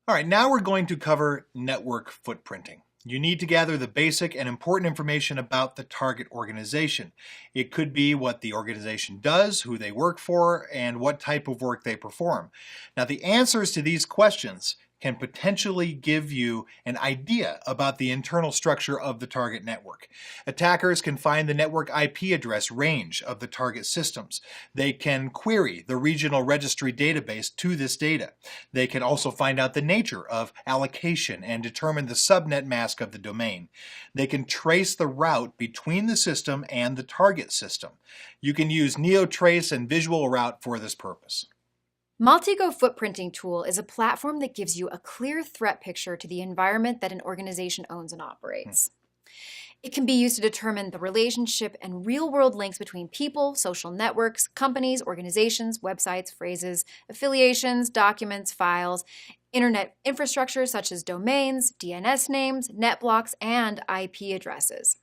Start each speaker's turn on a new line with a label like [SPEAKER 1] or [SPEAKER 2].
[SPEAKER 1] All right, now we're going to cover network footprinting. You need to gather the basic and important information about the target organization. It could be what the organization does, who they work for, and what type of work they perform. Now, the answers to these questions can potentially give you an idea about the internal structure of the target network. Attackers can find the network IP address range of the target systems. They can query the regional registry database to this data. They can also find out the nature of allocation and determine the subnet mask of the domain. They can trace the route between the system and the target system. You can use NeoTrace and Visual Route for this purpose.
[SPEAKER 2] Multi-Go Footprinting tool is a platform that gives you a clear threat picture to the environment that an organization owns and operates. It can be used to determine the relationship and real-world links between people, social networks, companies, organizations, websites, phrases, affiliations, documents, files, internet infrastructure such as domains, DNS names, net blocks, and IP addresses.